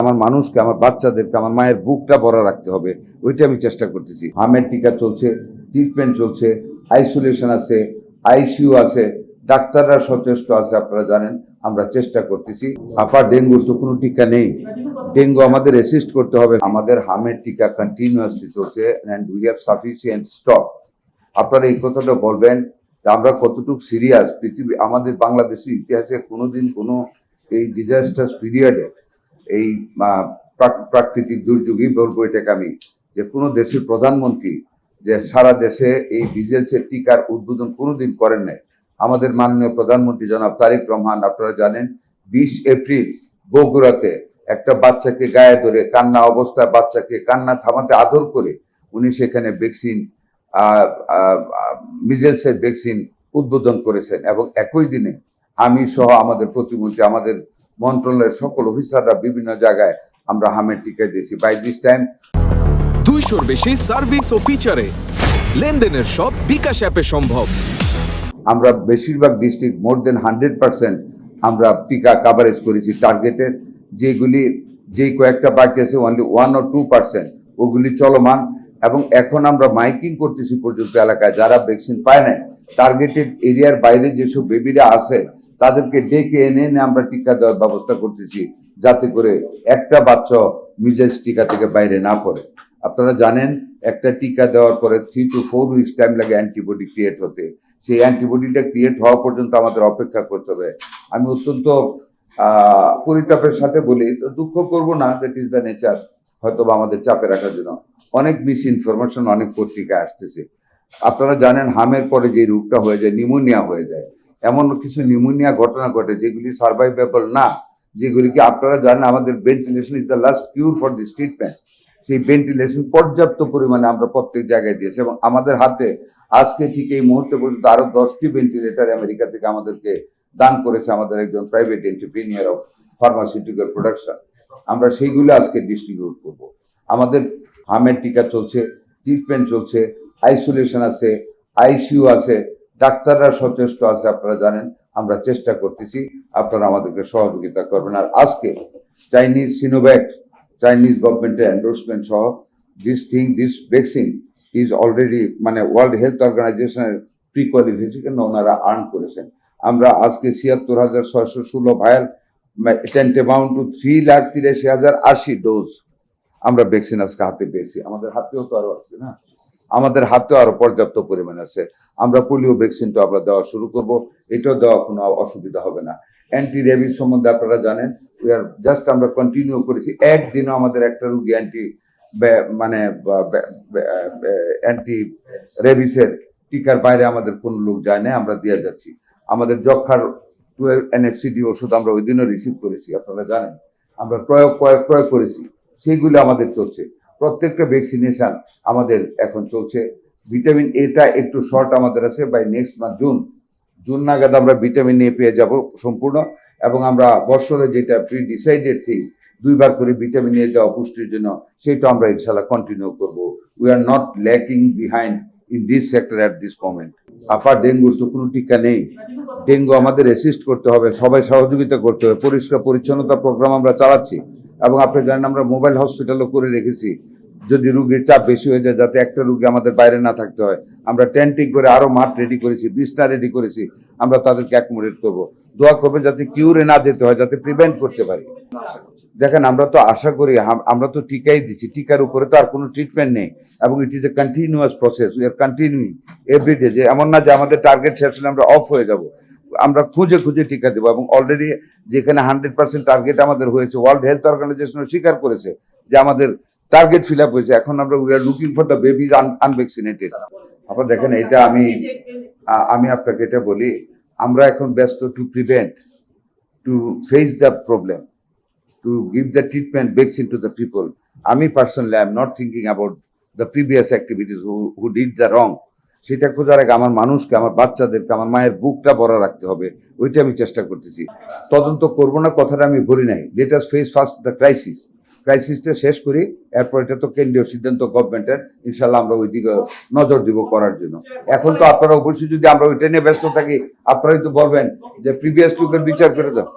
আমার মানুষকে, আমার বাচ্চাদেরকে, আমার মায়ের বুকটা ভরা রাখতে হবে, ওইটা আমি চেষ্টা করতেছি। হামের টিকা চলছে, ট্রিটমেন্ট চলছে, আইসোলেশন আছে, আইসিইউ আছে, ডাক্তাররা সচেষ্ট আছে। আপনারা জানেন আমরা চেষ্টা করতেছি। আপার ডেঙ্গুর তো কোনো টিকা নেই, ডেঙ্গু আমাদের রেসিস্ট করতে হবে। আমাদের হামের টিকা কন্টিনিউয়াসলি চলছে and we have sufficient stock. আপনারা এই কথাটা বলবেন আমরা কতটুকু সিরিয়াস। পৃথিবী, আমাদের বাংলাদেশের ইতিহাসে কোনোদিন কোনো এই ডিজাস্টার পিরিয়ডে, এই প্রাকৃতিক দুর্যোগই বলবো এটাকে আমি, যে কোনো দেশের প্রধানমন্ত্রী যে সারা দেশে এই বিজেলসের টিকার উদ্বোধন কোনোদিন করেন নাই। আমাদের মাননীয় প্রধানমন্ত্রী জনাব তারেক রহমান, আপনারা জানেন 20 এপ্রিল বগুড়াতে একটা বাচ্চাকে গায়ে ধরে কান্না অবস্থায় বাচ্চাকে কান্না থামাতে আদর করে উনি সেখানে ভ্যাকসিন, মিজেলসের ভ্যাকসিন উদ্বোধন করেছেন। এবং একই দিনে আমি সহ আমাদের প্রতিমন্ত্রী, আমাদের মন্ত্রণালয়ের সকল অফিসাররা বিভিন্ন জায়গায় আমরা হামের টিকা দিয়েছি। বাই দিস টাইম 200-র বেশি সার্ভিস ও ফিচারে লেনদেনের সব বিকাশ অ্যাপে সম্ভব। আমরা বেশিরভাগ ডিস্ট্রিক্ট মোর দেন 100% আমরা টিকা কাভারেজ করেছি টার্গেটের। যেই কয়েকটা বাকি আছে অনলি 1 or 2% ওগুলি চলমান। এবং এখন আমরা মাইকিং করতেছি পর্যন্ত এলাকায় যারা ভ্যাকসিন পায় নাই, টার্গেটেড এরিয়ার বাইরে যেসব বেবিরা আছে তাদেরকে ডেকে এনে আমরা টিকা দেওয়ার ব্যবস্থা করতেছি, যাতে করে একটা বাচ্চা মিজেলস টিকা থেকে বাইরে না পড়ে। আপনারা জানেন একটা টিকা দেওয়ার পরে 3 to 4 weeks টাইম লাগে অ্যান্টিবডি ক্রিয়েট হতে। সেই অ্যান্টিবডিটা ক্রিয়েট হওয়া পর্যন্ত আমাদের অপেক্ষা করতে হবে। আমি অত্যন্ত পরিতাপের সাথে বলি, তো দুঃখ করবো না, দ্যাট ইজ দ্য নেচার। হয়তো বা আমাদের চাপে রাখার জন্য অনেক মিস ইনফরমেশন অনেক পত্রিকায় আসতেছে। আপনারা জানেন হামের পরে যে রোগটা হয়ে যায়, নিউমোনিয়া হয়ে যায়। এমন কিছু নিউমোনিয়া ঘটনা ঘটে যেগুলি সার্ভাইভেবল না, যেগুলিকে আপনারা জানেন আমাদের ventilation is the last cure for this treatment. সেই ভেন্টিলেশন পর্যাপ্ত পরিমাণে আমরা প্রত্যেক জায়গায় দিয়েছি এবং আমাদের হাতে আজকে ঠিক এই মুহূর্তে পর্যন্ত আরো 10টি ভেন্টিলেটর আমেরিকা থেকে আমাদেরকে দান করেছে আমাদের একজন private entrepreneur of pharmaceutical production. আমরা সেইগুলো আজকে ডিস্ট্রিবিউট করব। আমাদের হামের টিকা চলছে, ট্রিটমেন্ট চলছে, আইসোলেশন আছে, আইসিইউ আছে, ডাক্তাররা সচেষ্ট আছে। আপনারা জানেন আমরা চেষ্টা করতেছি, আপনারা আমাদেরকে সহযোগিতা করবেন। আর আজকে চাইনিজ সিনোভ্যাক, চাইনিজ গভর্নমেন্টের এন্ডোর্সমেন্ট সহ দিস ভ্যাকসিন ইজ অলরেডি মানে ওয়ার্ল্ড হেলথ অর্গানাইজেশনের প্রি কোয়ালিফিকেশন ওনারা আর্ন করেছেন। আমরা আজকে ৭৬,৬১৬ ভায়াল টেন্টেমাউন্ট টু 3,৮৩,০৮০ ডোজ আমরা ভ্যাকসিন আজকে হাতে পেয়েছি। আমাদের হাতেও তো আরো আছে না, আমাদের হাতেও আরো পর্যাপ্ত পরিমাণ আছে। আমরা পোলিও ভ্যাকসিনটা আমরা দেওয়া শুরু করব, এটাও দেওয়া কোনো অসুবিধা হবে না। অ্যান্টি রেবিস সম্বন্ধে আপনারা জানেন জাস্ট আমরা কন্টিনিউ করেছি। একদিনও আমাদের একটা রোগী অ্যান্টি রেবিসের টিকার বাইরে আমাদের কোন লোক যায় না, আমরা দিয়ে যাচ্ছি। আমাদের যক্ষার 12 NFCD ওষুধ আমরা ওই দিনও রিসিভ করেছি, আপনারা জানেন আমরা ক্রয় করেছি, সেইগুলো আমাদের চলছে। প্রত্যেকটা ভ্যাকসিনেশন আমাদের এখন চলছে। ভিটামিন এটা একটু শর্ট আমাদের আছে, বাই নেক্সট মান্থ জুন নাগাদ আমরা ভিটামিন এ পেয়ে যাব সম্পূর্ণ। এবং আমরা বছরে যেটা প্রি ডিসাইডেড থিং 2বার করে ভিটামিন এ দেওয়া পুষ্টির জন্য, সেটা আমরা ইনশাল্লাহ কন্টিনিউ করব। We are not lacking behind in this sector at this moment. আপার ডেঙ্গুর তো কোনো টিকা নেই, ডেঙ্গু আমাদের রেসিস্ট করতে হবে, সবাই সহযোগিতা করতে হবে। পরিষ্কার পরিচ্ছন্নতা প্রোগ্রাম আমরা চালাচ্ছি এবং আপনি জানেন আমরা মোবাইল হসপিটালও করে রেখেছি, যদি রুগীর চাপ বেশি হয়ে যায় যাতে একটা রুগী আমাদের বাইরে না থাকতে হয়। আমরা টেন্টিং করে আরো মাঠ রেডি করেছি, বিছনা রেডি করেছি, আমরা তাদেরকে অ্যাকোমোডেট করবো। দোয়া করবেন যাতে কিউরে না যেতে হয়, যাতে প্রিভেন্ট করতে পারি। দেখেন আমরা তো আশা করি, আমরা তো টিকাই দিচ্ছি, টিকার উপরে তো আর কোনো ট্রিটমেন্ট নেই এবং it is a continuous process. We are continuing every day. যে এমন না যে আমাদের টার্গেট শেষ হলে আমরা অফ হয়ে যাব, আমরা খুঁজে খুঁজে টিকা দেবো। এবং অলরেডি যেখানে 100% টার্গেট আমাদের হয়েছে, ওয়ার্ল্ড হেলথ অর্গানাইজেশন স্বীকার করেছে যে আমাদের টার্গেট ফিল আপ হয়েছে। এখন আমরা we are looking for the babies unvaccinated. আপনারা দেখেন এটা আমি আপনাকে এটা বলি, আমরা এখন ব্যস্ত to prevent, to face the problem, to give the treatment vaccine to the people. আমি personally I am not thinking about the previous activities who did the wrong. সেটা খোঁজার আগে আমার মানুষকে, আমার বাচ্চাদেরকে, আমার মায়ের বুকটা ভরা রাখতে হবে, ওইটা আমি চেষ্টা করতেছি। তদন্ত করবো না কথাটা আমি বলি নাই। Let us face first the ক্রাইসিসটা শেষ করি, এরপর এটা তো কেন্দ্রীয় সিদ্ধান্ত গভর্নমেন্টের, ইনশাল্লাহ আমরা ওই দিকে নজর দিব করার জন্য। এখন তো আপনারা অবশ্যই যদি আমরা ওইটা নিয়ে ব্যস্ত থাকি, আপনারাই তো বলবেন যে প্রিভিয়াস টুকের বিচার করে দাও।